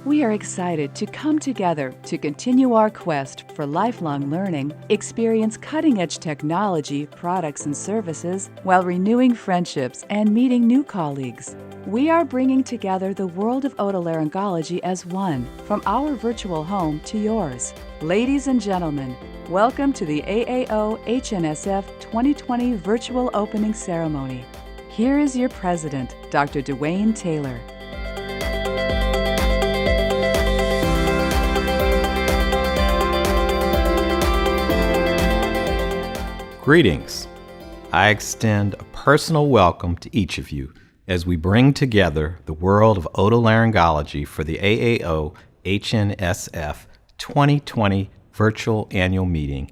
We are excited to come together to continue our quest for lifelong learning, experience cutting-edge technology, products, and services while renewing friendships and meeting new colleagues. We are bringing together the world of otolaryngology as one, from our virtual home to yours. Ladies and gentlemen, welcome to the AAO-HNSF 2020 Virtual Opening Ceremony. Here is your president, Dr. Dwayne Taylor. Greetings. I extend a personal welcome to each of you as we bring together the world of otolaryngology for the AAO-HNSF 2020 Virtual Annual Meeting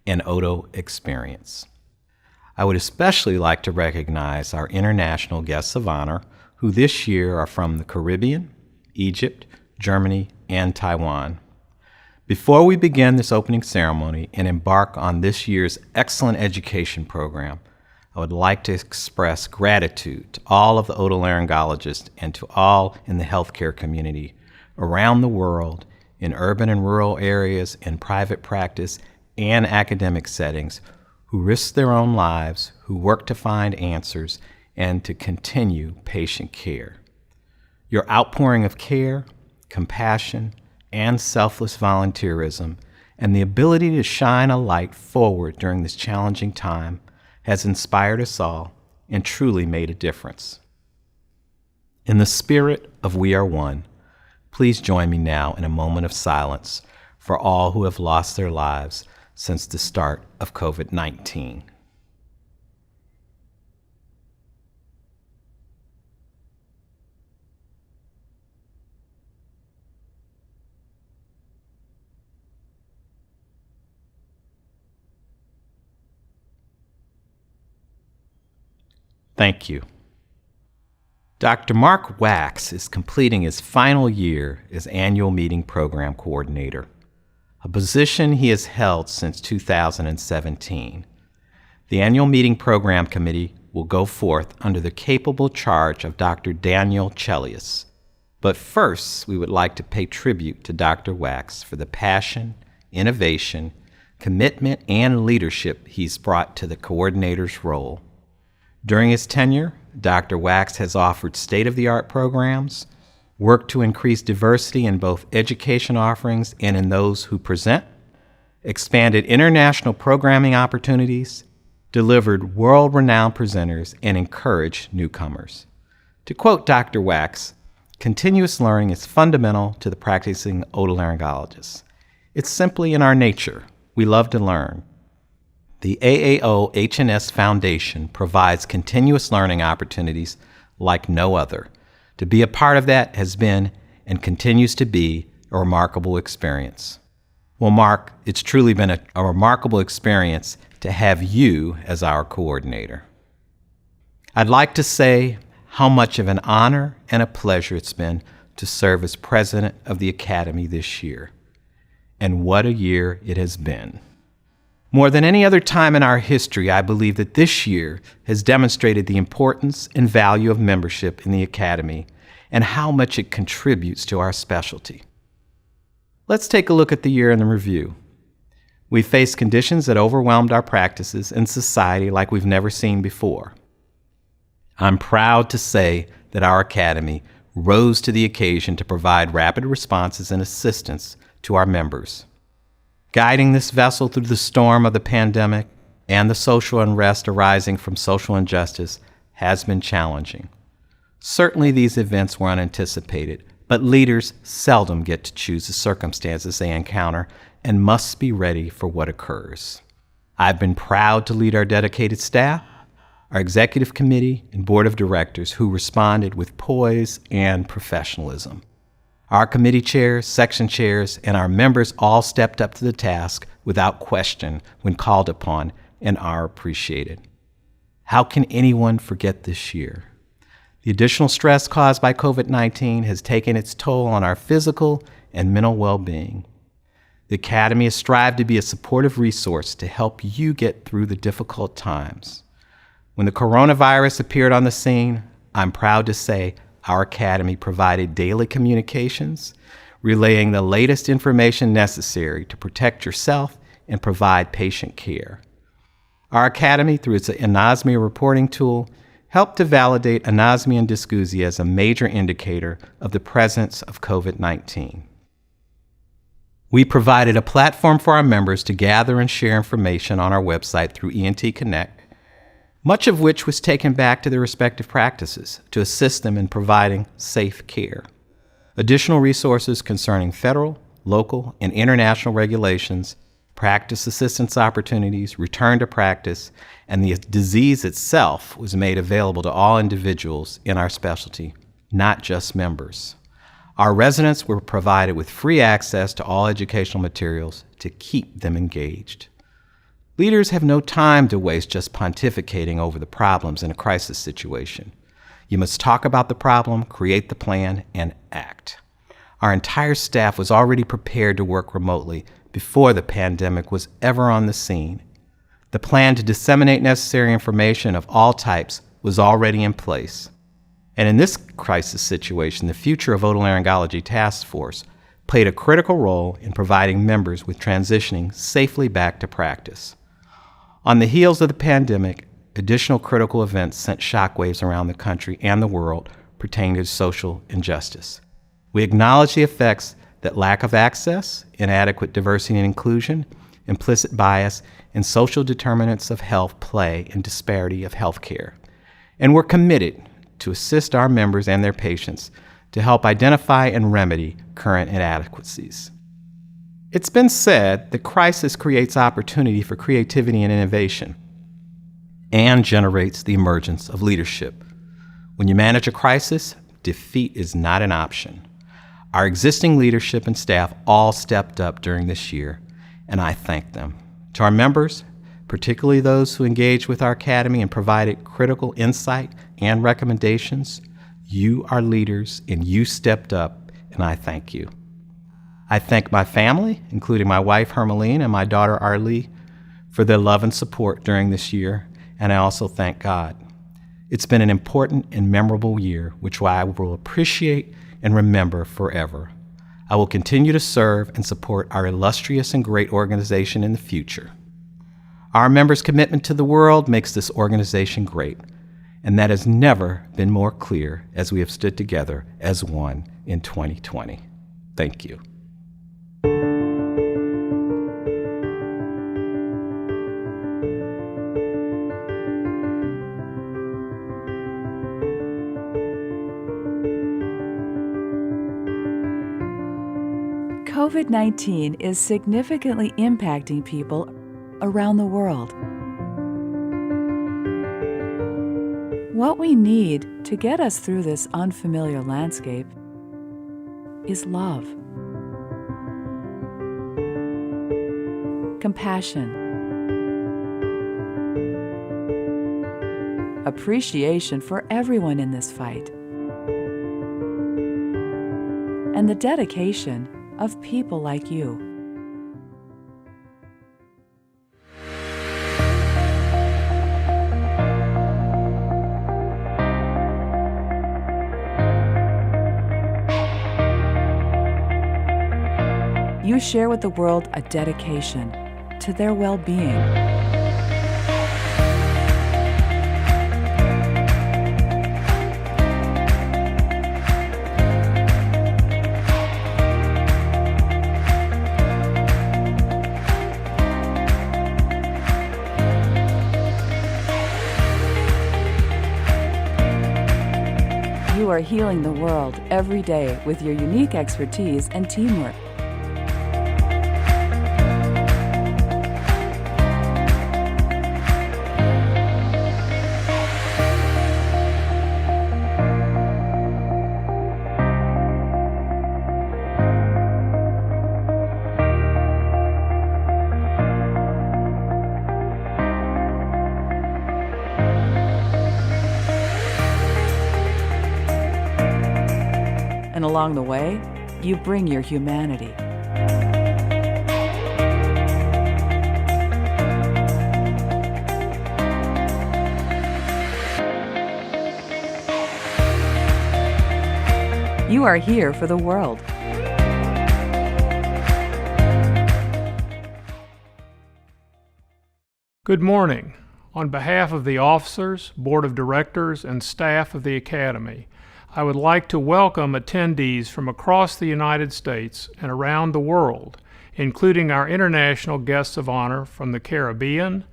and OTO Experience. I would especially like to recognize our international guests of honor, who this year are from the Caribbean, Egypt, Germany, and Taiwan. Before we begin this opening ceremony and embark on this year's excellent education program, I would like to express gratitude to all of the otolaryngologists and to all in the healthcare community around the world, in urban and rural areas, in private practice, and academic settings, who risk their own lives, who work to find answers, and to continue patient care. Your outpouring of care, compassion, and selfless volunteerism, and the ability to shine a light forward during this challenging time has inspired us all and truly made a difference. In the spirit of We Are One, please join me now in a moment of silence for all who have lost their lives since the start of COVID-19. Thank you. Dr. Mark Wax is completing his final year as Annual Meeting Program Coordinator, a position he has held since 2017. The Annual Meeting Program Committee will go forth under the capable charge of Dr. Daniel Chelius. But first, we would like to pay tribute to Dr. Wax for the passion, innovation, commitment, and leadership he's brought to the coordinator's role. During his tenure, Dr. Wax has offered state-of-the-art programs, worked to increase diversity in both education offerings and in those who present, expanded international programming opportunities, delivered world-renowned presenters, and encouraged newcomers. To quote Dr. Wax, "Continuous learning is fundamental to the practicing otolaryngologist. It's simply in our nature. We love to learn. The AAO-HNS Foundation provides continuous learning opportunities like no other. To be a part of that has been and continues to be a remarkable experience." Well, Mark, it's truly been a remarkable experience to have you as our coordinator. I'd like to say how much of an honor and a pleasure it's been to serve as president of the Academy this year. And what a year it has been. More than any other time in our history, I believe that this year has demonstrated the importance and value of membership in the Academy and how much it contributes to our specialty. Let's take a look at the year in the review. We faced conditions that overwhelmed our practices and society like we've never seen before. I'm proud to say that our Academy rose to the occasion to provide rapid responses and assistance to our members. Guiding this vessel through the storm of the pandemic and the social unrest arising from social injustice has been challenging. Certainly these events were unanticipated, but leaders seldom get to choose the circumstances they encounter and must be ready for what occurs. I've been proud to lead our dedicated staff, our executive committee, and board of directors who responded with poise and professionalism. Our committee chairs, section chairs, and our members all stepped up to the task without question when called upon and are appreciated. How can anyone forget this year? The additional stress caused by COVID-19 has taken its toll on our physical and mental well-being. The Academy has strived to be a supportive resource to help you get through the difficult times. When the coronavirus appeared on the scene, I'm proud to say our Academy provided daily communications, relaying the latest information necessary to protect yourself and provide patient care. Our Academy, through its Anasmia reporting tool, helped to validate anosmia and dysgeusia as a major indicator of the presence of COVID-19. We provided a platform for our members to gather and share information on our website through ENT Connect, much of which was taken back to their respective practices to assist them in providing safe care. Additional resources concerning federal, local, and international regulations, practice assistance opportunities, return to practice, and the disease itself was made available to all individuals in our specialty, not just members. Our residents were provided with free access to all educational materials to keep them engaged. Leaders have no time to waste just pontificating over the problems in a crisis situation. You must talk about the problem, create the plan, and act. Our entire staff was already prepared to work remotely before the pandemic was ever on the scene. The plan to disseminate necessary information of all types was already in place. And in this crisis situation, the Future of Otolaryngology Task Force played a critical role in providing members with transitioning safely back to practice. On the heels of the pandemic, additional critical events sent shockwaves around the country and the world pertaining to social injustice. We acknowledge the effects that lack of access, inadequate diversity and inclusion, implicit bias, and social determinants of health play in disparity of health care. And we're committed to assist our members and their patients to help identify and remedy current inadequacies. It's been said that crisis creates opportunity for creativity and innovation and generates the emergence of leadership. When you manage a crisis, defeat is not an option. Our existing leadership and staff all stepped up during this year, and I thank them. To our members, particularly those who engaged with our Academy and provided critical insight and recommendations, you are leaders and you stepped up, and I thank you. I thank my family, including my wife Hermeline and my daughter Arlie, for their love and support during this year, and I also thank God. It's been an important and memorable year, which I will appreciate and remember forever. I will continue to serve and support our illustrious and great organization in the future. Our members' commitment to the world makes this organization great, and that has never been more clear as we have stood together as one in 2020. Thank you. COVID-19 is significantly impacting people around the world. What we need to get us through this unfamiliar landscape is love, compassion, appreciation for everyone in this fight, and the dedication of people like you. You share with the world a dedication to their well-being. You are healing the world every day with your unique expertise and teamwork. And along the way, you bring your humanity. You are here for the world. Good morning. On behalf of the officers, board of directors, and staff of the Academy, I would like to welcome attendees from across the United States and around the world, including our international guests of honor from the Caribbean,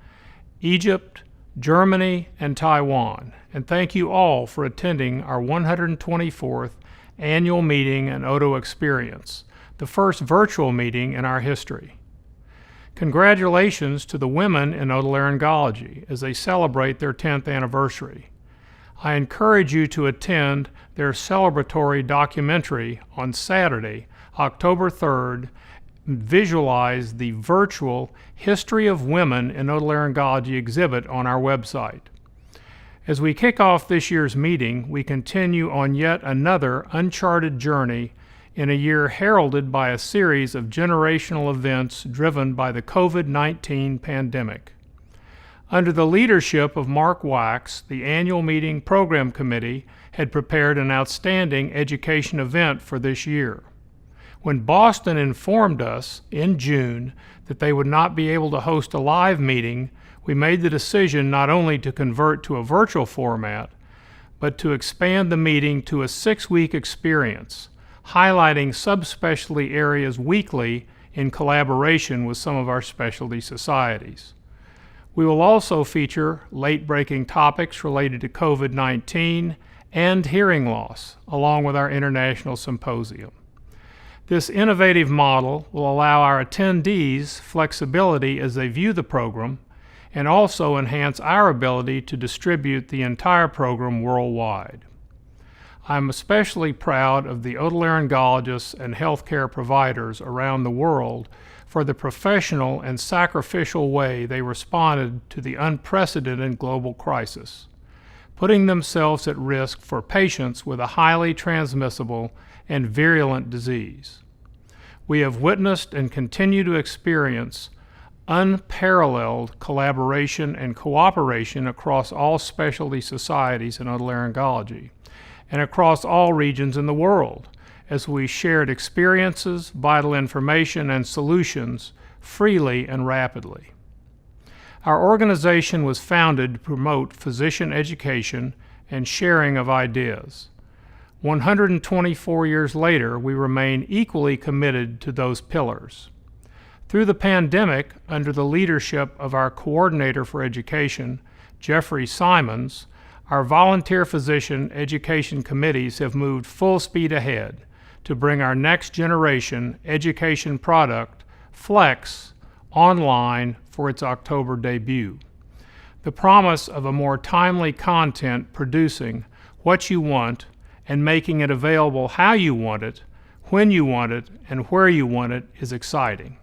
Egypt, Germany, and Taiwan. And thank you all for attending our 124th annual meeting and OTO experience, the first virtual meeting in our history. Congratulations to the women in otolaryngology as they celebrate their 10th anniversary. I encourage you to attend their celebratory documentary on Saturday, October 3rd, and visualize the virtual History of Women in Otolaryngology exhibit on our website. As we kick off this year's meeting, we continue on yet another uncharted journey in a year heralded by a series of generational events driven by the COVID-19 pandemic. Under the leadership of Mark Wax, the annual meeting program committee had prepared an outstanding education event for this year. When Boston informed us in June that they would not be able to host a live meeting, we made the decision not only to convert to a virtual format, but to expand the meeting to a 6-week experience, highlighting subspecialty areas weekly in collaboration with some of our specialty societies. We will also feature late-breaking topics related to COVID-19 and hearing loss, along with our international symposium. This innovative model will allow our attendees flexibility as they view the program and also enhance our ability to distribute the entire program worldwide. I'm especially proud of the otolaryngologists and healthcare providers around the world for the professional and sacrificial way they responded to the unprecedented global crisis, putting themselves at risk for patients with a highly transmissible and virulent disease. We have witnessed and continue to experience unparalleled collaboration and cooperation across all specialty societies in otolaryngology and across all regions in the world, as we shared experiences, vital information, and solutions freely and rapidly. Our organization was founded to promote physician education and sharing of ideas. 124 years later, we remain equally committed to those pillars. Through the pandemic, under the leadership of our Coordinator for Education, Jeffrey Simons, our volunteer physician education committees have moved full speed ahead to bring our next generation education product, Flex, online for its October debut. The promise of a more timely content producing what you want and making it available how you want it, when you want it, and where you want it is exciting.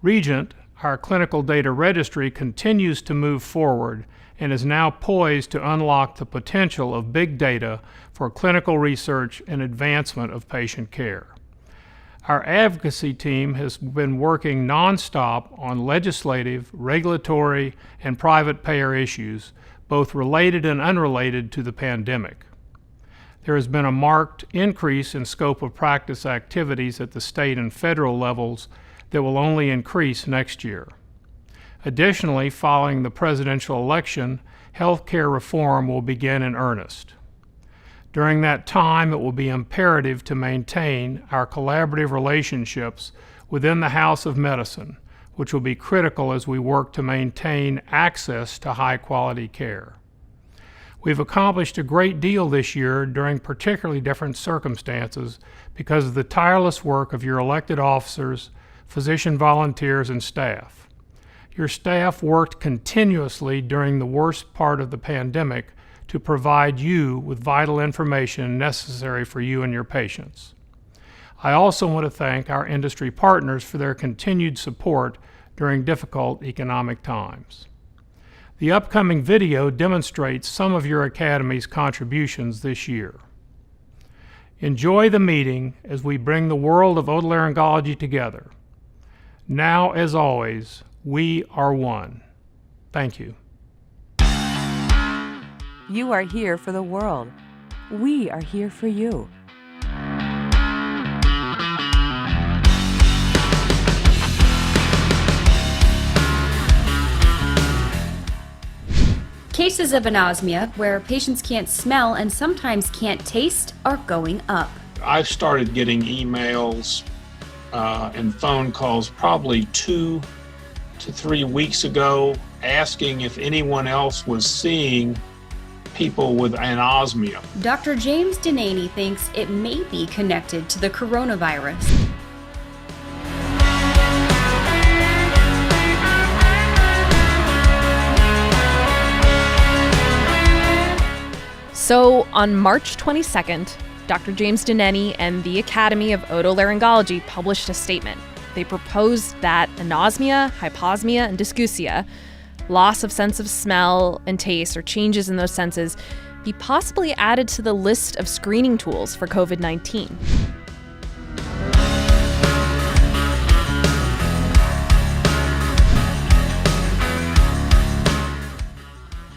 Regent, our clinical data registry, continues to move forward and is now poised to unlock the potential of big data for clinical research and advancement of patient care. Our advocacy team has been working nonstop on legislative, regulatory, and private payer issues, both related and unrelated to the pandemic. There has been a marked increase in scope of practice activities at the state and federal levels that will only increase next year. Additionally, following the presidential election, healthcare reform will begin in earnest. During that time, it will be imperative to maintain our collaborative relationships within the House of Medicine, which will be critical as we work to maintain access to high-quality care. We've accomplished a great deal this year during particularly different circumstances because of the tireless work of your elected officers, physician volunteers, and staff. Your staff worked continuously during the worst part of the pandemic to provide you with vital information necessary for you and your patients. I also want to thank our industry partners for their continued support during difficult economic times. The upcoming video demonstrates some of your Academy's contributions this year. Enjoy the meeting as we bring the world of otolaryngology together. Now, as always, we are one. Thank you. You are here for the world. We are here for you. Cases of anosmia, where patients can't smell and sometimes can't taste, are going up. I've started getting emails and phone calls probably 2 to 3 weeks ago asking if anyone else was seeing people with anosmia. Dr. James Denaney thinks it may be connected to the coronavirus. So on March 22nd, Dr. James Denaney and the Academy of Otolaryngology published a statement. They proposed that anosmia, hyposmia, and dysgeusia, loss of sense of smell and taste or changes in those senses, be possibly added to the list of screening tools for COVID-19.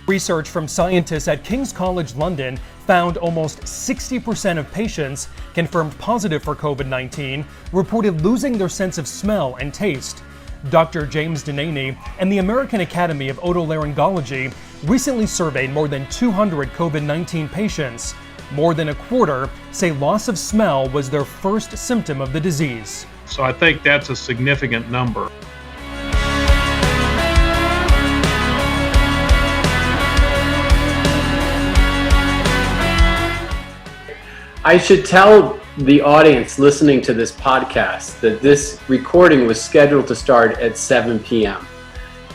Research from scientists at King's College London found almost 60% of patients confirmed positive for COVID-19 reported losing their sense of smell and taste. Dr. James Denaney and the American Academy of Otolaryngology recently surveyed more than 200 COVID-19 patients. More than a quarter say loss of smell was their first symptom of the disease. So I think that's a significant number. I should tell the audience listening to this podcast that this recording was scheduled to start at 7 p.m.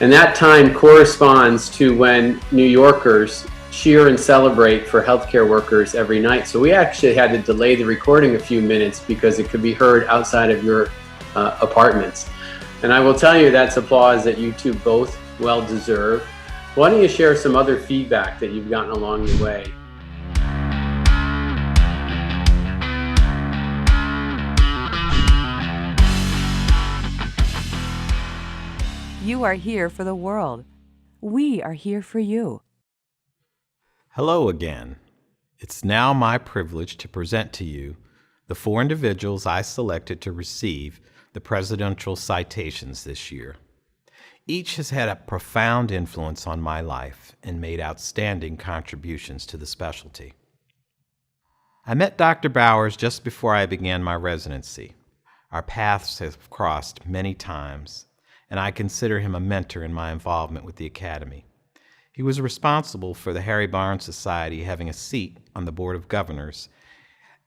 And that time corresponds to when New Yorkers cheer and celebrate for healthcare workers every night. So we actually had to delay the recording a few minutes because it could be heard outside of your apartments. And I will tell you that's applause that you two both well deserve. Why don't you share some other feedback that you've gotten along the way? You are here for the world. We are here for you. Hello again. It's now my privilege to present to you the 4 individuals I selected to receive the Presidential Citations this year. Each has had a profound influence on my life and made outstanding contributions to the specialty. I met Dr. Bowers just before I began my residency. Our paths have crossed many times, and I consider him a mentor in my involvement with the Academy. He was responsible for the Harry Barnes Society having a seat on the Board of Governors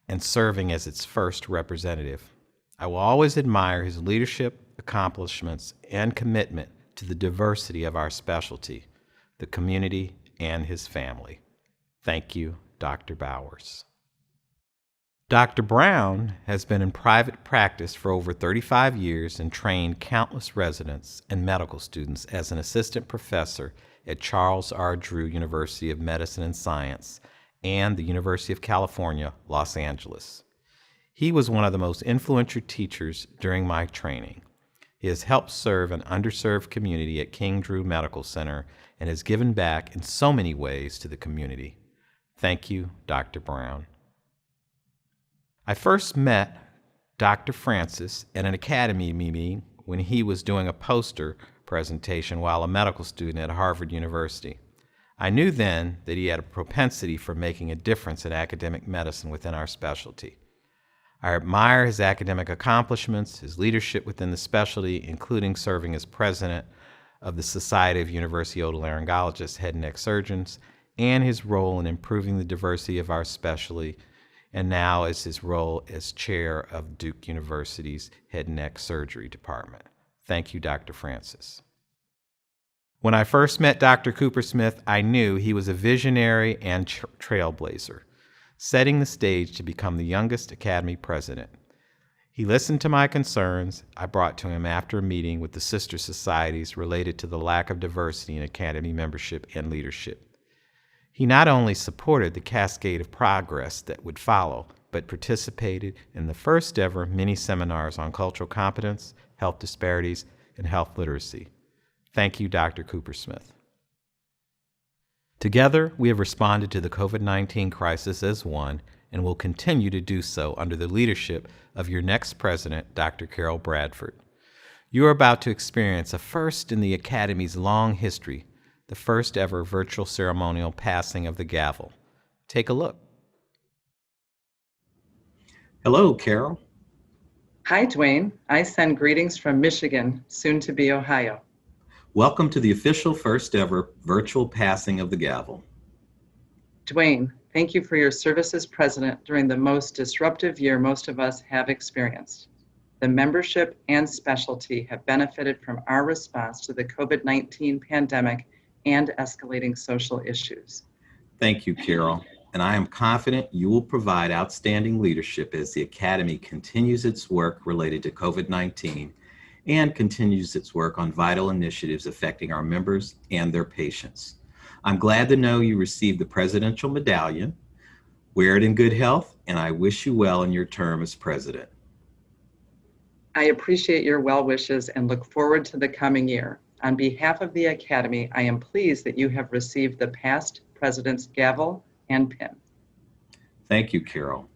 and serving as its first representative. I will always admire his leadership, accomplishments, and commitment to the diversity of our specialty, the community, and his family. Thank you, Dr. Bowers. Dr. Brown has been in private practice for over 35 years and trained countless residents and medical students as an assistant professor at Charles R. Drew University of Medicine and Science and the University of California, Los Angeles. He was one of the most influential teachers during my training. He has helped serve an underserved community at King Drew Medical Center and has given back in so many ways to the community. Thank you, Dr. Brown. I first met Dr. Francis at an academy meeting when he was doing a poster presentation while a medical student at Harvard University. I knew then that he had a propensity for making a difference in academic medicine within our specialty. I admire his academic accomplishments, his leadership within the specialty, including serving as president of the Society of University Otolaryngologists Head and Neck Surgeons, and his role in improving the diversity of our specialty, and now as his role as chair of Duke University's Head and Neck Surgery Department. Thank you, Dr. Francis. When I first met Dr. Coopersmith, I knew he was a visionary and trailblazer, setting the stage to become the youngest Academy president. He listened to my concerns I brought to him after a meeting with the sister societies related to the lack of diversity in Academy membership and leadership. He not only supported the cascade of progress that would follow, but participated in the first ever mini-seminars on cultural competence, health disparities, and health literacy. Thank you, Dr. Coopersmith. Together, we have responded to the COVID-19 crisis as one and will continue to do so under the leadership of your next president, Dr. Carol Bradford. You are about to experience a first in the Academy's long history, the first ever virtual ceremonial passing of the gavel. Take a look. Hello, Carol. Hi, Dwayne. I send greetings from Michigan, soon to be Ohio. Welcome to the official first ever virtual passing of the gavel. Dwayne, thank you for your service as president during the most disruptive year most of us have experienced. The membership and specialty have benefited from our response to the COVID-19 pandemic and escalating social issues. Thank you, Carol. And I am confident you will provide outstanding leadership as the Academy continues its work related to COVID-19 and continues its work on vital initiatives affecting our members and their patients. I'm glad to know you received the Presidential Medallion. Wear it in good health, and I wish you well in your term as president. I appreciate your well wishes and look forward to the coming year. On behalf of the Academy, I am pleased that you have received the past president's gavel and pin. Thank you, Carol.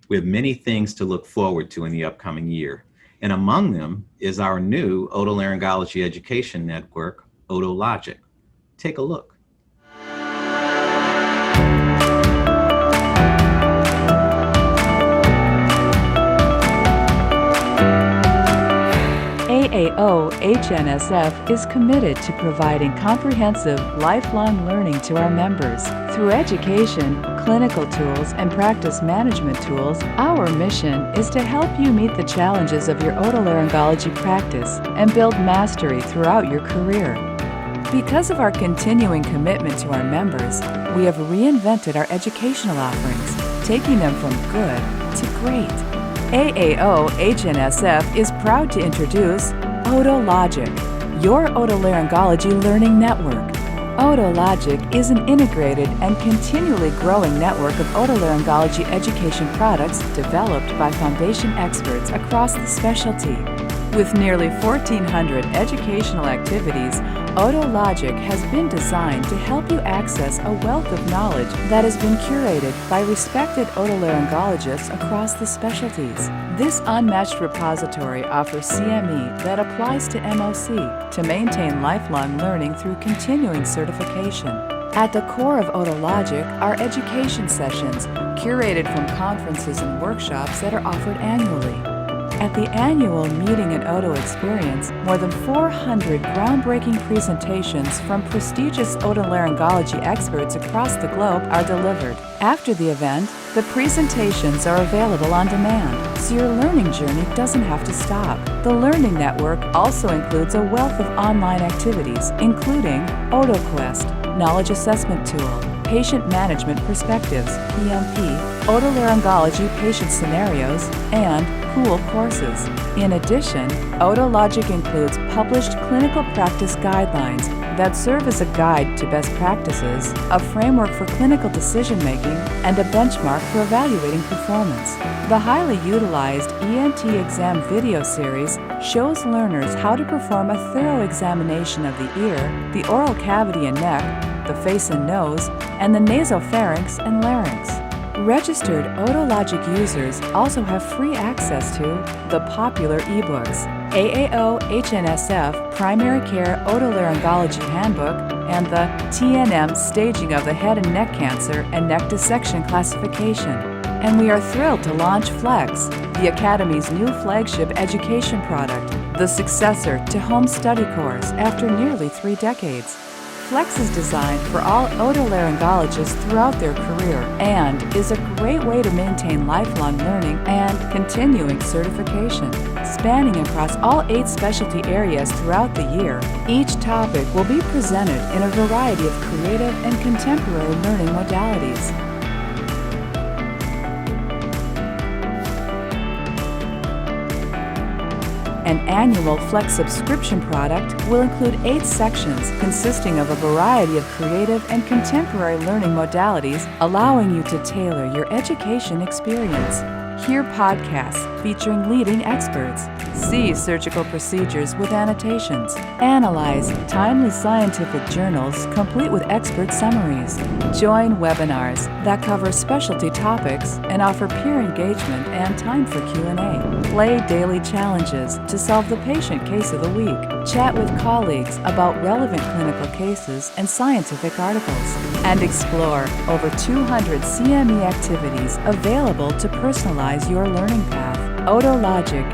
We have many things to look forward to in the upcoming year, and among them is our new otolaryngology education network, OTO-Logic. Take a look. AAO-HNSF is committed to providing comprehensive, lifelong learning to our members. Through education, clinical tools, and practice management tools, our mission is to help you meet the challenges of your otolaryngology practice and build mastery throughout your career. Because of our continuing commitment to our members, we have reinvented our educational offerings, taking them from good to great. AAO-HNSF is proud to introduce OTO-Logic, your otolaryngology learning network. OTO-Logic is an integrated and continually growing network of otolaryngology education products developed by foundation experts across the specialty. With nearly 1,400 educational activities, OTO-Logic has been designed to help you access a wealth of knowledge that has been curated by respected otolaryngologists across the specialties. This unmatched repository offers CME that applies to MOC to maintain lifelong learning through continuing certification. At the core of OTO-Logic are education sessions curated from conferences and workshops that are offered annually. At the annual Meeting an OTO Experience, more than 400 groundbreaking presentations from prestigious otolaryngology experts across the globe are delivered. After the event, the presentations are available on demand, so your learning journey doesn't have to stop. The Learning Network also includes a wealth of online activities, including OTOQuest, Knowledge Assessment Tool, Patient Management Perspectives, PMP, Otolaryngology Patient Scenarios, and Pool courses. In addition, OTO-Logic includes published clinical practice guidelines that serve as a guide to best practices, a framework for clinical decision-making, and a benchmark for evaluating performance. The highly utilized ENT exam video series shows learners how to perform a thorough examination of the ear, the oral cavity and neck, the face and nose, and the nasopharynx and larynx. Registered OTO-Logic users also have free access to the popular ebooks, AAO-HNSF Primary Care Otolaryngology Handbook, and the TNM Staging of the Head and Neck Cancer and Neck Dissection Classification. And we are thrilled to launch Flex, the Academy's new flagship education product, the successor to Home Study Course after nearly 3 decades. Flex is designed for all otolaryngologists throughout their career and is a great way to maintain lifelong learning and continuing certification. Spanning across all 8 specialty areas throughout the year, each topic will be presented in a variety of creative and contemporary learning modalities. An annual Flex subscription product will include 8 sections consisting of a variety of creative and contemporary learning modalities, allowing you to tailor your education experience. Hear podcasts featuring leading experts. See surgical procedures with annotations. Analyze timely scientific journals complete with expert summaries. Join webinars that cover specialty topics and offer peer engagement and time for Q&A. Play daily challenges to solve the patient case of the week. Chat with colleagues about relevant clinical cases and scientific articles, and explore over 200 CME activities available to personalize your learning path. OTO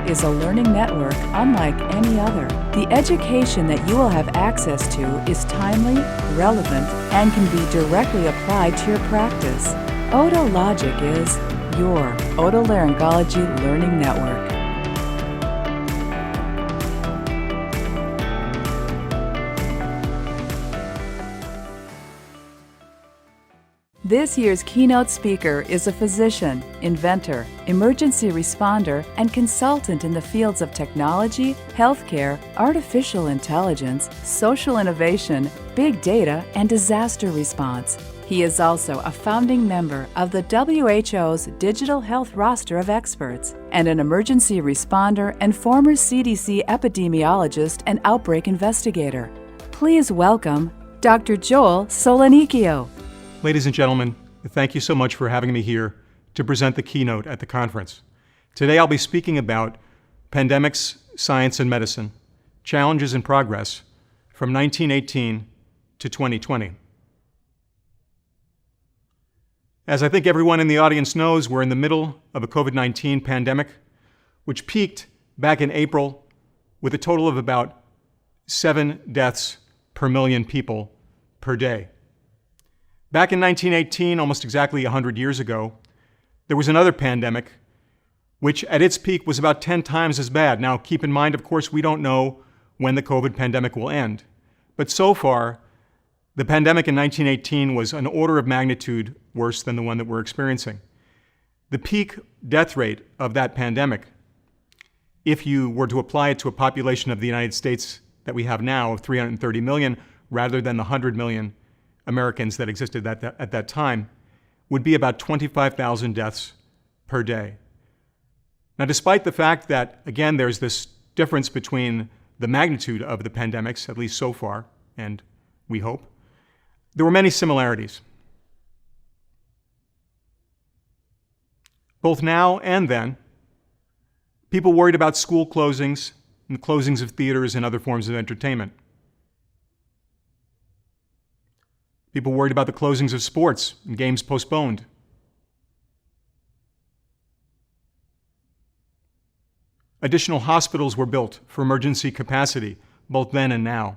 is a learning network unlike any other. The education that you will have access to is timely, relevant, and can be directly applied to your practice. OTO is your otolaryngology learning network. This year's keynote speaker is a physician, inventor, emergency responder, and consultant in the fields of technology, healthcare, artificial intelligence, social innovation, big data, and disaster response. He is also a founding member of the WHO's Digital Health Roster of Experts and an emergency responder and former CDC epidemiologist and outbreak investigator. Please welcome Dr. Joel Solonikio. Ladies and gentlemen, thank you so much for having me here to present the keynote at the conference. Today I'll be speaking about pandemics, science, and medicine, challenges and progress from 1918 to 2020. As I think everyone in the audience knows, we're in the middle of a COVID-19 pandemic, which peaked back in April with a total of about 7 deaths per million people per day. Back in 1918, almost exactly 100 years ago, there was another pandemic, which at its peak was about 10 times as bad. Now, keep in mind, of course, we don't know when the COVID pandemic will end. But so far, the pandemic in 1918 was an order of magnitude worse than the one that we're experiencing. The peak death rate of that pandemic, if you were to apply it to a population of the United States that we have now of 330 million, rather than the 100 million Americans that existed at that time, would be about 25,000 deaths per day. Now, despite the fact that, again, there's this difference between the magnitude of the pandemics, at least so far, and we hope, there were many similarities. Both now and then, people worried about school closings and closings of theaters and other forms of entertainment. People worried about the closings of sports and games postponed. Additional hospitals were built for emergency capacity, both then and now,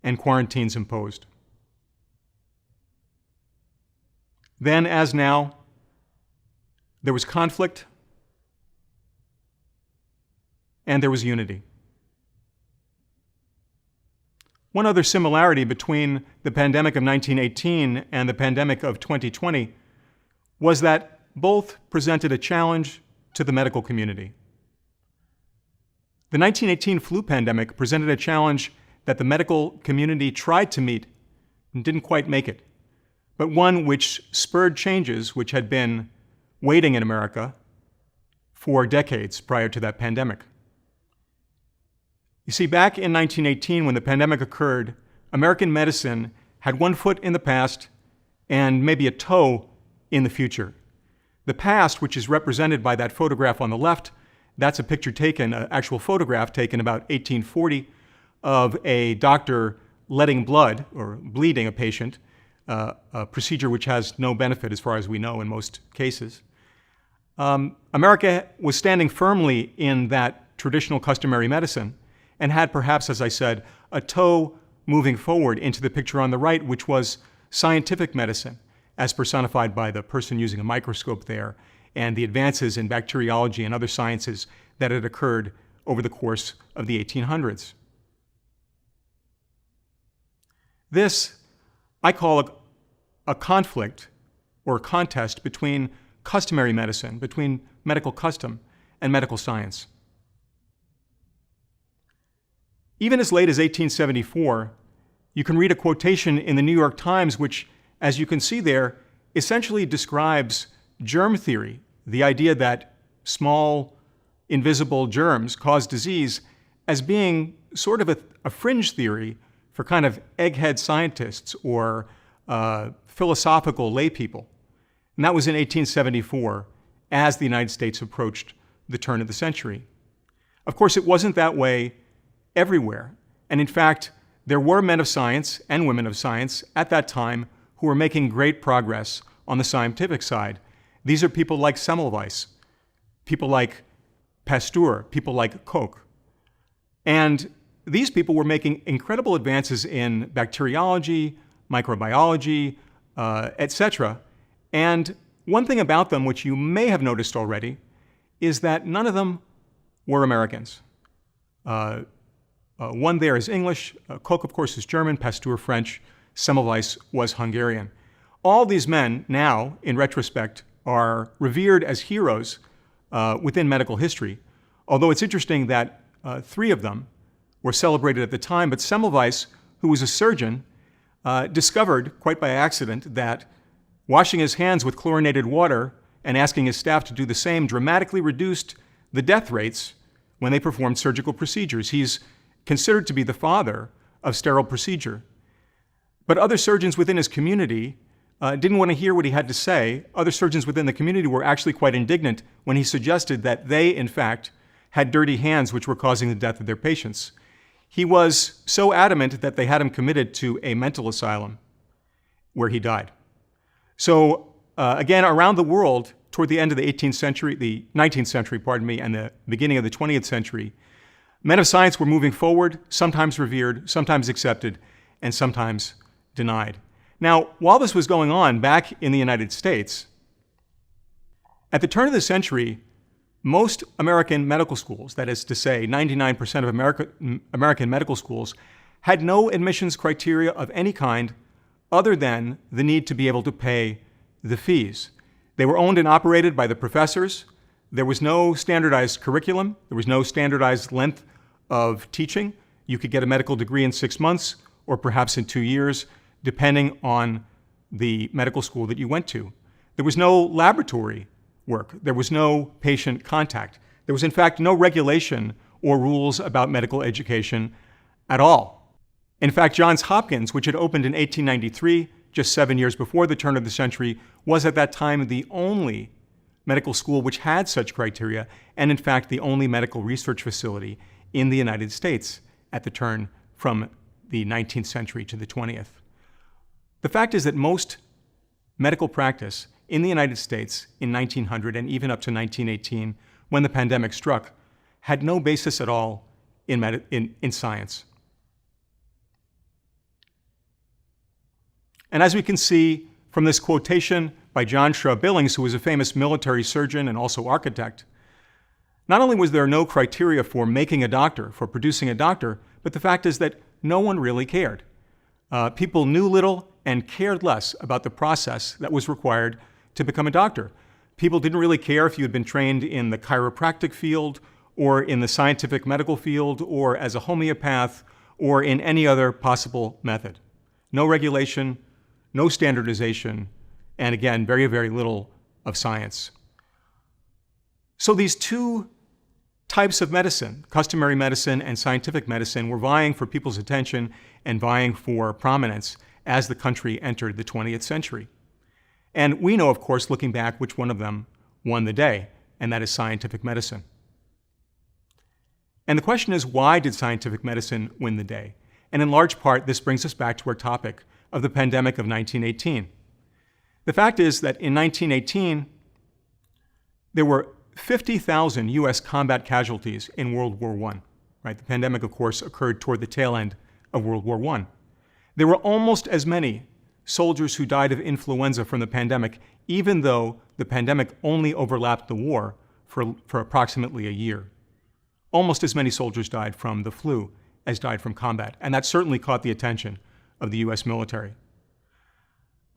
and quarantines imposed. Then, as now, there was conflict and there was unity. One other similarity between the pandemic of 1918 and the pandemic of 2020 was that both presented a challenge to the medical community. The 1918 flu pandemic presented a challenge that the medical community tried to meet and didn't quite make it, but one which spurred changes which had been waiting in America for decades prior to that pandemic. You see, back in 1918, when the pandemic occurred, American medicine had one foot in the past and maybe a toe in the future. The past, which is represented by that photograph on the left, that's a picture taken, an actual photograph taken about 1840 of a doctor letting blood or bleeding a patient, a procedure which has no benefit as far as we know in most cases. America was standing firmly in that traditional customary medicine and had perhaps, as I said, a toe moving forward into the picture on the right, which was scientific medicine, as personified by the person using a microscope there, and the advances in bacteriology and other sciences that had occurred over the course of the 1800s. This, I call a conflict or a contest between customary medicine, between medical custom and medical science. Even as late as 1874, you can read a quotation in the New York Times which, as you can see there, essentially describes germ theory, the idea that small, invisible germs cause disease, as being sort of a fringe theory for kind of egghead scientists or philosophical lay people. And that was in 1874, as the United States approached the turn of the century. Of course, it wasn't that way everywhere. And in fact, there were men of science and women of science at that time who were making great progress on the scientific side. These are people like Semmelweis, people like Pasteur, people like Koch. And these people were making incredible advances in bacteriology, microbiology, etc. And one thing about them, which you may have noticed already, is that none of them were Americans. One there is English, Koch, of course, is German, Pasteur, French, Semmelweis was Hungarian. All these men now, in retrospect, are revered as heroes within medical history, although it's interesting that 3 of them were celebrated at the time, but Semmelweis, who was a surgeon, discovered, quite by accident, that washing his hands with chlorinated water and asking his staff to do the same dramatically reduced the death rates when they performed surgical procedures. He's considered to be the father of sterile procedure. But other surgeons within his community didn't want to hear what he had to say. Other surgeons within the community were actually quite indignant when he suggested that they, in fact, had dirty hands which were causing the death of their patients. He was so adamant that they had him committed to a mental asylum where he died. So again, around the world, toward the end of the 19th century, and the beginning of the 20th century, men of science were moving forward, sometimes revered, sometimes accepted, and sometimes denied. Now, while this was going on back in the United States, at the turn of the century, most American medical schools, that is to say 99% of American medical schools, had no admissions criteria of any kind other than the need to be able to pay the fees. They were owned and operated by the professors. There was no standardized curriculum. There was no standardized length of teaching. You could get a medical degree in 6 months or perhaps in 2 years, depending on the medical school that you went to. There was no laboratory work. There was no patient contact. There was, in fact, no regulation or rules about medical education at all. In fact, Johns Hopkins, which had opened in 1893, just 7 years before the turn of the century, was at that time the only medical school which had such criteria, and in fact, the only medical research facility in the United States at the turn from the 19th century to the 20th. The fact is that most medical practice in the United States in 1900 and even up to 1918, when the pandemic struck, had no basis at all in science. And as we can see from this quotation by John Shaw Billings, who was a famous military surgeon and also architect, not only was there no criteria for making a doctor, for producing a doctor, but the fact is that no one really cared. People knew little and cared less about the process that was required to become a doctor. People didn't really care if you had been trained in the chiropractic field or in the scientific medical field or as a homeopath or in any other possible method. No regulation, no standardization, and again, very, very little of science. So these 2 types of medicine, customary medicine and scientific medicine, were vying for people's attention and vying for prominence as the country entered the 20th century. And we know, of course, looking back, which one of them won the day, and that is scientific medicine. And the question is, why did scientific medicine win the day? And in large part, this brings us back to our topic of the pandemic of 1918. The fact is that in 1918, there were 50,000 U.S. combat casualties in World War I. Right? The pandemic, of course, occurred toward the tail end of World War I. There were almost as many soldiers who died of influenza from the pandemic, even though the pandemic only overlapped the war for approximately a year. Almost as many soldiers died from the flu as died from combat, and that certainly caught the attention of the U.S. military.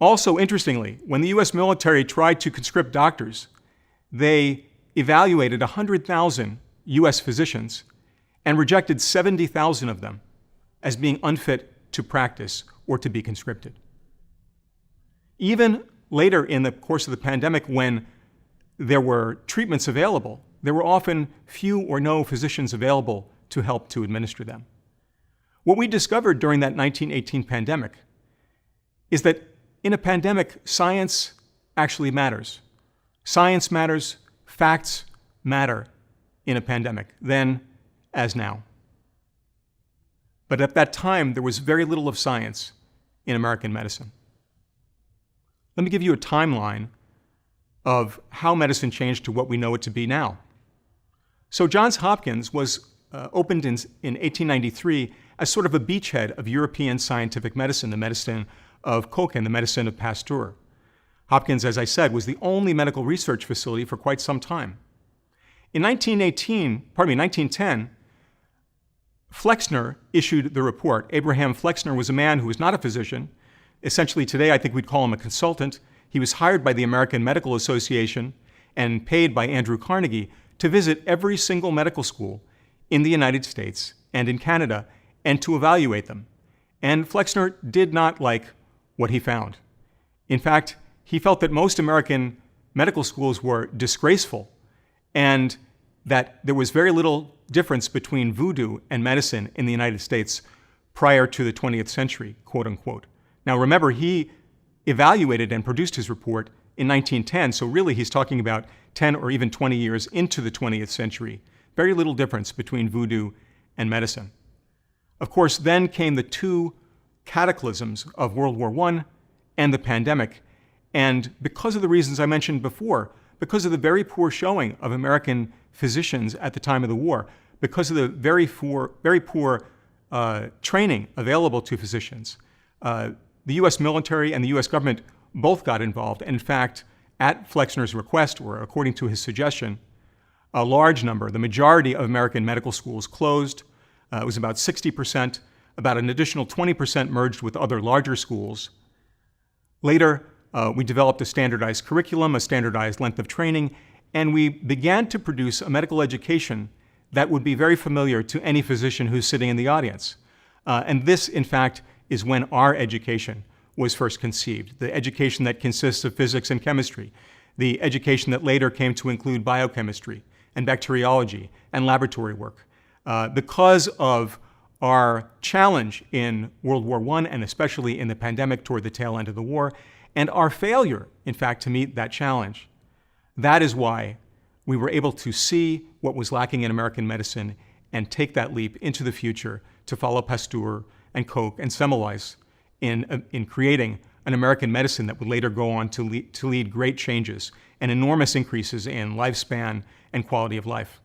Also, interestingly, when the U.S. military tried to conscript doctors, they evaluated 100,000 U.S. physicians and rejected 70,000 of them as being unfit to practice or to be conscripted. Even later in the course of the pandemic, when there were treatments available, there were often few or no physicians available to help to administer them. What we discovered during that 1918 pandemic is that in a pandemic, science actually matters. Science matters, facts matter in a pandemic. Then as now. But at that time, there was very little of science in American medicine. Let me give you a timeline of how medicine changed to what we know it to be now. So Johns Hopkins was opened in 1893 as sort of a beachhead of European scientific medicine, the medicine of Koch and the medicine of Pasteur. Hopkins, as I said, was the only medical research facility for quite some time. In 1910, Flexner issued the report. Abraham Flexner was a man who was not a physician. Essentially today, I think we'd call him a consultant. He was hired by the American Medical Association and paid by Andrew Carnegie to visit every single medical school in the United States and in Canada and to evaluate them. And Flexner did not like what he found. In fact, he felt that most American medical schools were disgraceful and that there was very little difference between voodoo and medicine in the United States prior to the 20th century, quote unquote. Now remember, he evaluated and produced his report in 1910, so really he's talking about 10 or even 20 years into the 20th century. Very little difference between voodoo and medicine. Of course, then came the two cataclysms of World War I and the pandemic. And because of the reasons I mentioned before, because of the very poor showing of American physicians at the time of the war, because of the very poor training available to physicians, the U.S. military and the U.S. government both got involved. And in fact, at Flexner's request, or according to his suggestion, a large number, the majority of American medical schools closed. It was about 60%. About an additional 20% merged with other larger schools. Later, we developed a standardized curriculum, a standardized length of training, and we began to produce a medical education that would be very familiar to any physician who's sitting in the audience. And this, in fact, is when our education was first conceived, the education that consists of physics and chemistry, the education that later came to include biochemistry and bacteriology and laboratory work. Because of our challenge in World War I, and especially in the pandemic toward the tail end of the war, and our failure, in fact, to meet that challenge. That is why we were able to see what was lacking in American medicine and take that leap into the future to follow Pasteur and Koch and Semmelweis in creating an American medicine that would later go on to lead great changes and enormous increases in lifespan and quality of life.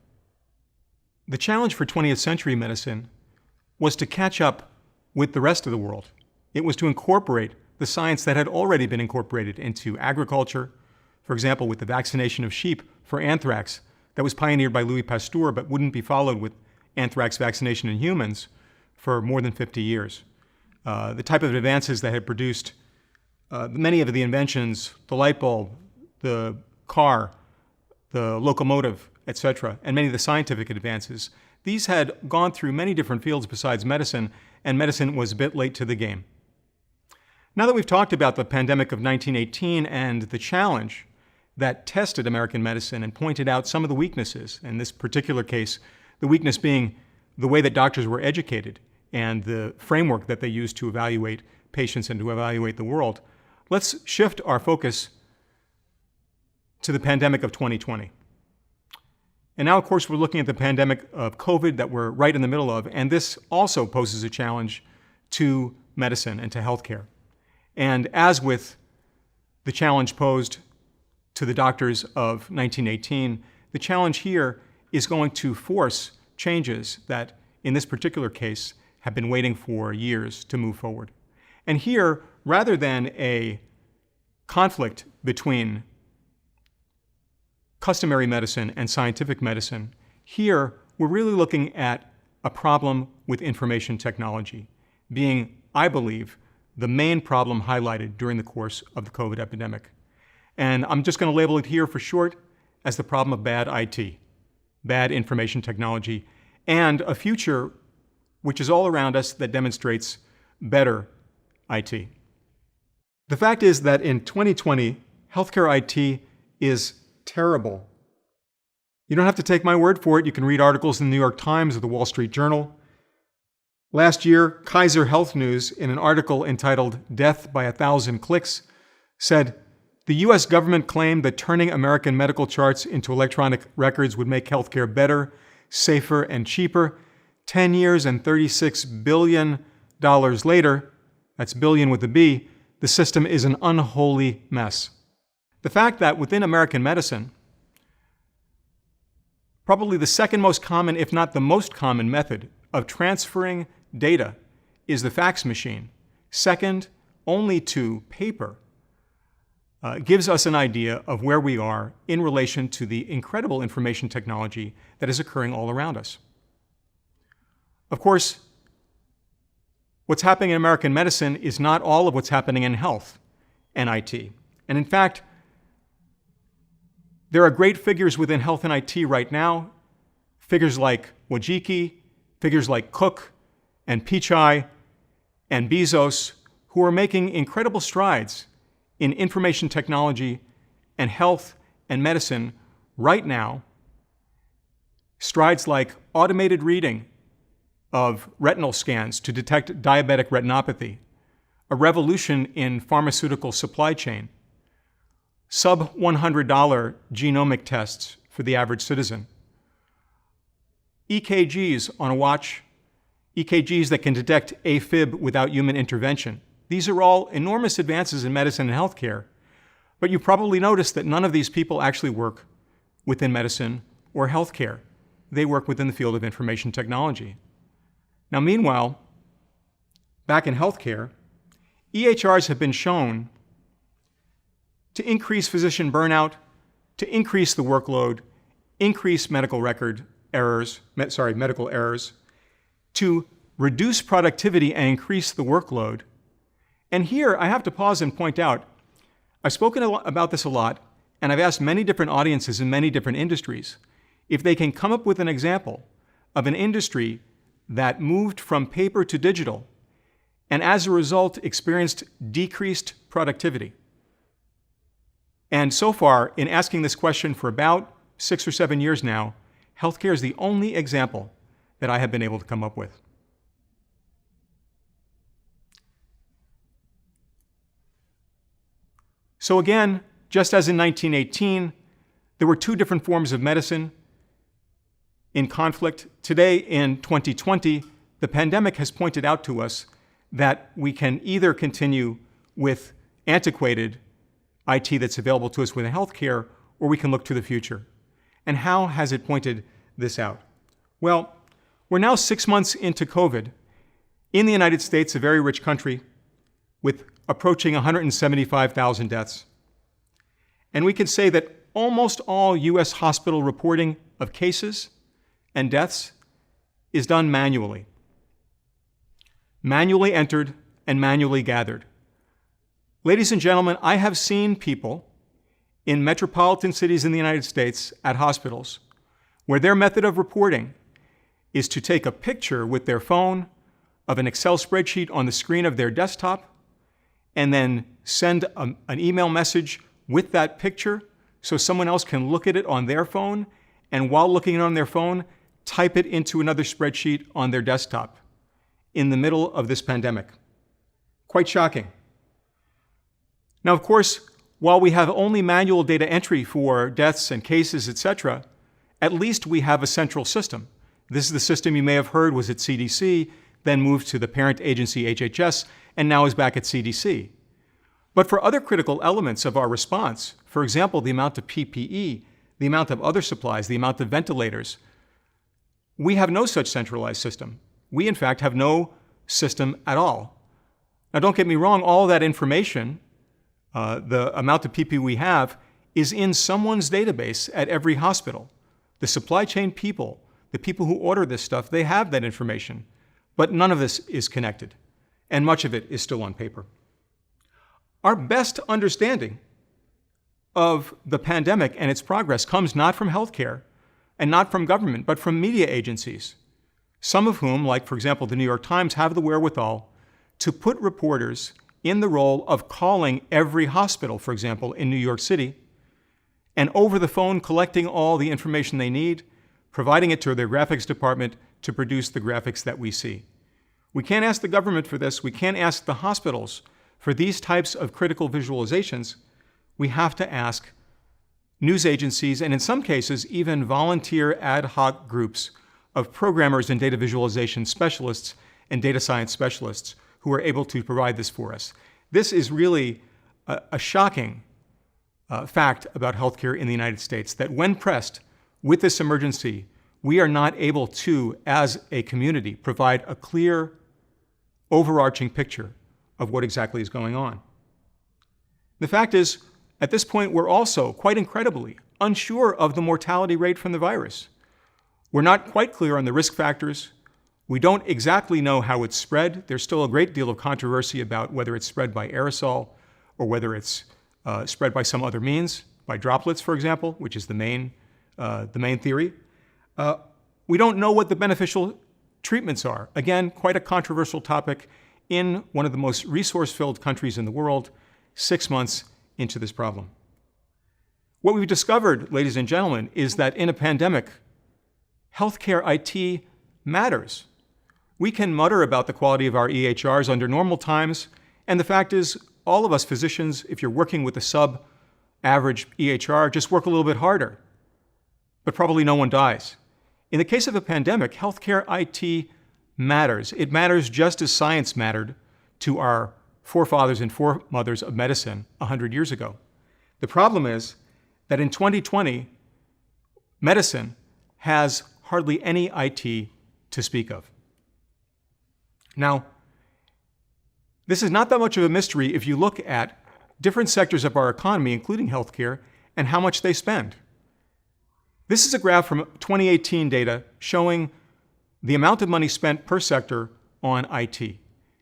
The challenge for 20th century medicine was to catch up with the rest of the world. It was to incorporate the science that had already been incorporated into agriculture, for example, with the vaccination of sheep for anthrax that was pioneered by Louis Pasteur but wouldn't be followed with anthrax vaccination in humans for more than 50 years. The type of advances that had produced many of the inventions, the light bulb, the car, the locomotive, etc., and many of the scientific advances, these had gone through many different fields besides medicine, and medicine was a bit late to the game. Now that we've talked about the pandemic of 1918 and the challenge that tested American medicine and pointed out some of the weaknesses, in this particular case, the weakness being the way that doctors were educated and the framework that they used to evaluate patients and to evaluate the world, let's shift our focus to the pandemic of 2020. And now, of course, we're looking at the pandemic of COVID that we're right in the middle of, and this also poses a challenge to medicine and to healthcare. And as with the challenge posed to the doctors of 1918, the challenge here is going to force changes that, in this particular case, have been waiting for years to move forward. And here, rather than a conflict between customary medicine and scientific medicine, here we're really looking at a problem with information technology, being, I believe, the main problem highlighted during the course of the COVID epidemic. And I'm just going to label it here for short as the problem of bad IT, bad information technology, and a future which is all around us that demonstrates better IT. The fact is that in 2020, healthcare IT is terrible. You don't have to take my word for it. You can read articles in the New York Times or the Wall Street Journal. Last year, Kaiser Health News, in an article entitled "Death by 1,000 Clicks," said, "The U.S. government claimed that turning American medical charts into electronic records would make healthcare better. safer, and cheaper. 10 years and $36 billion later, that's billion with a B, the system is an unholy mess. The fact that within American medicine, probably the second most common, if not the most common method of transferring data is the fax machine, second only to paper, gives us an idea of where we are in relation to the incredible information technology that is occurring all around us. Of course, what's happening in American medicine is not all of what's happening in health and IT. And in fact, there are great figures within health and IT right now, figures like Wojcicki, figures like Cook and Pichai and Bezos, who are making incredible strides in information technology and health and medicine right now. Strides like automated reading of retinal scans to detect diabetic retinopathy, a revolution in pharmaceutical supply chain, sub-$100 genomic tests for the average citizen, EKGs on a watch, EKGs that can detect AFib without human intervention. These are all enormous advances in medicine and healthcare, but you probably noticed that none of these people actually work within medicine or healthcare. They work within the field of information technology. Now, meanwhile, back in healthcare, EHRs have been shown to increase physician burnout, to increase the workload, increase medical errors, to reduce productivity and increase the workload. And here I have to pause and point out, I've spoken about this a lot, and I've asked many different audiences in many different industries if they can come up with an example of an industry that moved from paper to digital and as a result experienced decreased productivity. And so far, in asking this question for about 6 or 7 years now, healthcare is the only example that I have been able to come up with. So again, just as in 1918, there were two different forms of medicine in conflict. Today, in 2020, the pandemic has pointed out to us that we can either continue with antiquated IT that's available to us within healthcare, or we can look to the future. And how has it pointed this out? Well, we're now 6 months into COVID in the United States, a very rich country, with approaching 175,000 deaths. And we can say that almost all U.S. hospital reporting of cases and deaths is done manually. Manually entered and manually gathered. Ladies and gentlemen, I have seen people in metropolitan cities in the United States at hospitals where their method of reporting is to take a picture with their phone of an Excel spreadsheet on the screen of their desktop and then send an email message with that picture so someone else can look at it on their phone, and while looking on their phone, type it into another spreadsheet on their desktop in the middle of this pandemic. Quite shocking. Now, of course, while we have only manual data entry for deaths and cases, etc., at least we have a central system. This is the system you may have heard was at CDC, then moved to the parent agency HHS, and now is back at CDC. But for other critical elements of our response, for example, the amount of PPE, the amount of other supplies, the amount of ventilators, we have no such centralized system. We, in fact, have no system at all. Now, don't get me wrong, all that information, the amount of PPE we have, is in someone's database at every hospital. The supply chain people, the people who order this stuff, they have that information. But none of this is connected, and much of it is still on paper. Our best understanding of the pandemic and its progress comes not from healthcare and not from government, but from media agencies, some of whom, like, for example, the New York Times, have the wherewithal to put reporters in the role of calling every hospital, for example, in New York City, and over the phone collecting all the information they need, providing it to their graphics department to produce the graphics that we see. We can't ask the government for this. We can't ask the hospitals for these types of critical visualizations. We have to ask news agencies, and in some cases, even volunteer ad hoc groups of programmers and data visualization specialists and data science specialists who are able to provide this for us. This is really a shocking fact about healthcare in the United States, that when pressed with this emergency, we are not able to, as a community, provide a clear, overarching picture of what exactly is going on. The fact is, at this point, we're also, quite incredibly, unsure of the mortality rate from the virus. We're not quite clear on the risk factors. We don't exactly know how it's spread. There's still a great deal of controversy about whether it's spread by aerosol or whether it's spread by some other means, by droplets, for example, which is the main theory. We don't know what the beneficial treatments are. Again, quite a controversial topic in one of the most resource-filled countries in the world, 6 months into this problem. What we've discovered, ladies and gentlemen, is that in a pandemic, healthcare IT matters. We can mutter about the quality of our EHRs under normal times, and the fact is, all of us physicians, if you're working with a sub-average EHR, just work a little bit harder, but probably no one dies. In the case of a pandemic, healthcare IT matters. It matters just as science mattered to our forefathers and foremothers of medicine 100 years ago. The problem is that in 2020, medicine has hardly any IT to speak of. Now, this is not that much of a mystery if you look at different sectors of our economy, including healthcare, and how much they spend. This is a graph from 2018 data showing the amount of money spent per sector on IT.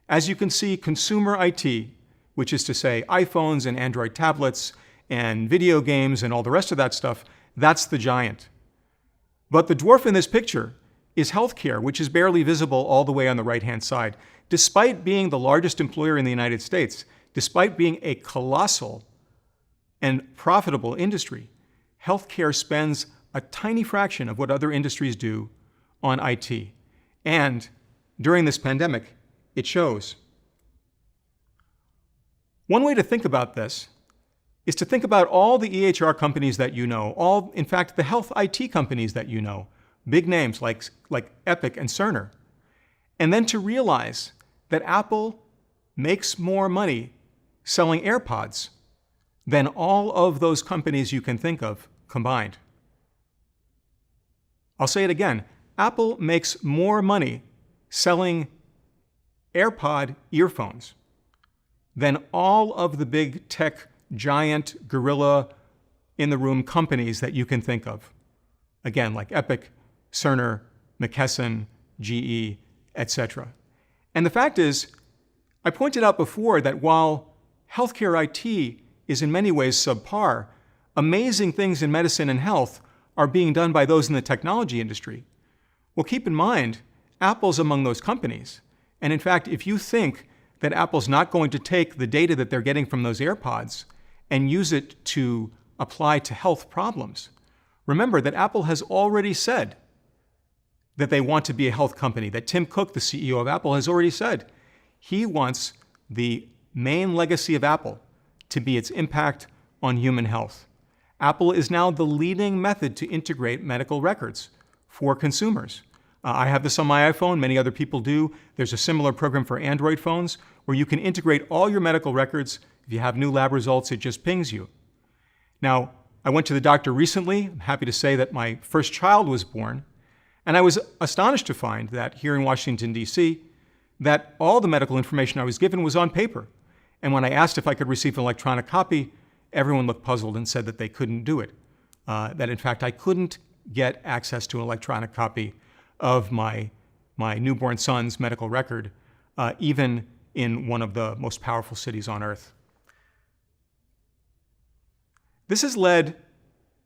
As you can see, consumer IT, which is to say iPhones and Android tablets and video games and all the rest of that stuff, that's the giant. But the dwarf in this picture is healthcare, which is barely visible all the way on the right-hand side. Despite being the largest employer in the United States, despite being a colossal and profitable industry, healthcare spends a tiny fraction of what other industries do on IT. And during this pandemic, it shows. One way to think about this is to think about all the EHR companies that you know, in fact, the health IT companies that you know, big names like Epic and Cerner, and then to realize that Apple makes more money selling AirPods than all of those companies you can think of combined. I'll say it again. Apple makes more money selling AirPod earphones than all of the big tech giant gorilla in the room companies that you can think of. Again, like Epic, Cerner, McKesson, GE, etc. And the fact is, I pointed out before that while healthcare IT is in many ways subpar, amazing things in medicine and health are being done by those in the technology industry. Well, keep in mind, Apple's among those companies. And in fact, if you think that Apple's not going to take the data that they're getting from those AirPods and use it to apply to health problems, remember that Apple has already said that they want to be a health company, that Tim Cook, the CEO of Apple, has already said he wants the main legacy of Apple to be its impact on human health. Apple is now the leading method to integrate medical records for consumers. I have this on my iPhone, many other people do. There's a similar program for Android phones where you can integrate all your medical records. If you have new lab results, it just pings you. Now, I went to the doctor recently. I'm happy to say that my first child was born. And I was astonished to find that here in Washington, D.C., that all the medical information I was given was on paper. And when I asked if I could receive an electronic copy, everyone looked puzzled and said that they couldn't do it. That in fact, I couldn't get access to an electronic copy of my newborn son's medical record, even in one of the most powerful cities on earth. This has led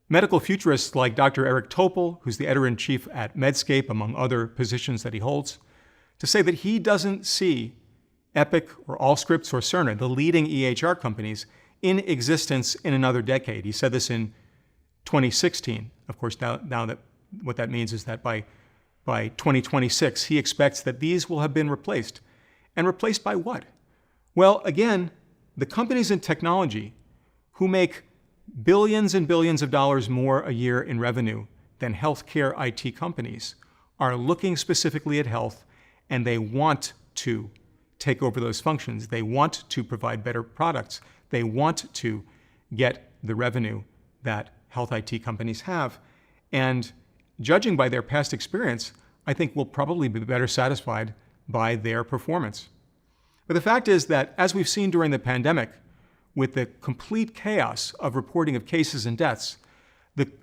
medical futurists like Dr. Eric Topol, who's the editor-in-chief at Medscape, among other positions that he holds, to say that he doesn't see Epic or Allscripts or Cerner, the leading EHR companies, in existence in another decade. He said this in 2016. Of course, now that what that means is that by 2026, he expects that these will have been replaced. And replaced by what? Well, again, the companies in technology who make billions and billions of dollars more a year in revenue than healthcare IT companies are looking specifically at health, and they want to take over those functions. They want to provide better products. They want to get the revenue that health IT companies have. And judging by their past experience, I think we'll probably be better satisfied by their performance. But the fact is that, as we've seen during the pandemic, with the complete chaos of reporting of cases and deaths,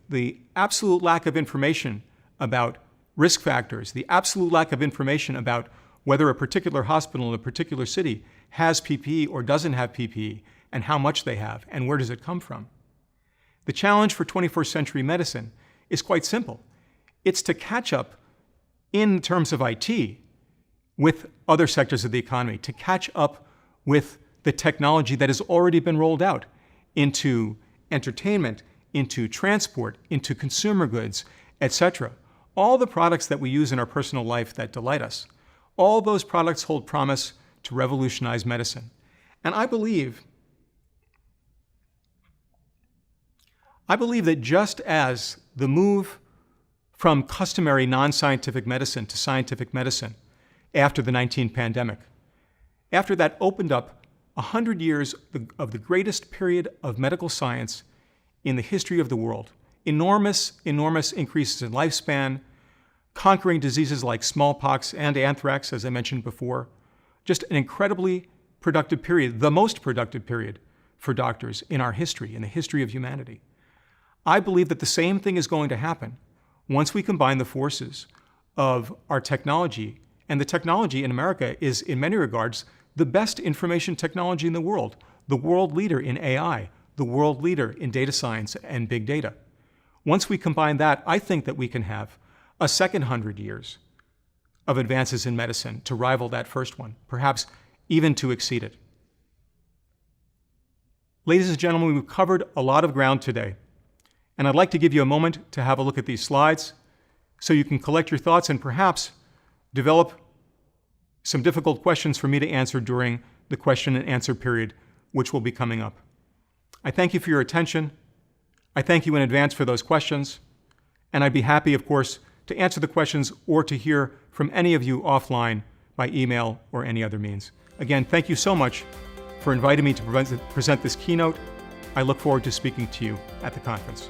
the absolute lack of information about risk factors, the absolute lack of information about whether a particular hospital in a particular city has PPE or doesn't have PPE, and how much they have, and where does it come from. The challenge for 21st century medicine is quite simple. It's to catch up in terms of IT with other sectors of the economy, to catch up with the technology that has already been rolled out into entertainment, into transport, into consumer goods, etc. All the products that we use in our personal life that delight us, all those products hold promise to revolutionize medicine. And I believe that just as the move from customary non-scientific medicine to scientific medicine after the 19 pandemic, after that opened up 100 years of the greatest period of medical science in the history of the world, enormous increases in lifespan, conquering diseases like smallpox and anthrax, as I mentioned before, just an incredibly productive period, the most productive period for doctors in our history, in the history of humanity. I believe that the same thing is going to happen once we combine the forces of our technology, and the technology in America is, in many regards, the best information technology in the world leader in AI, the world leader in data science and big data. Once we combine that, I think that we can have a second 100 years of advances in medicine to rival that first one, perhaps even to exceed it. Ladies and gentlemen, we've covered a lot of ground today, and I'd like to give you a moment to have a look at these slides so you can collect your thoughts and perhaps develop some difficult questions for me to answer during the question and answer period, which will be coming up. I thank you for your attention. I thank you in advance for those questions, and I'd be happy, of course, to answer the questions or to hear from any of you offline by email or any other means. Again, thank you so much for inviting me to present this keynote. I look forward to speaking to you at the conference.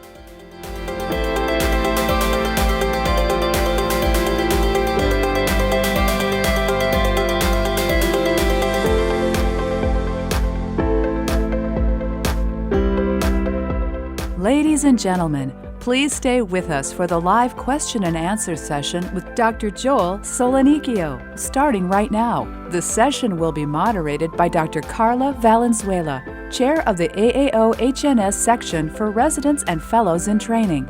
Ladies and gentlemen, please stay with us for the live question and answer session with Dr. Joel Solonikio, starting right now. The session will be moderated by Dr. Carla Valenzuela, Chair of the AAO-HNS Section for Residents and Fellows in Training.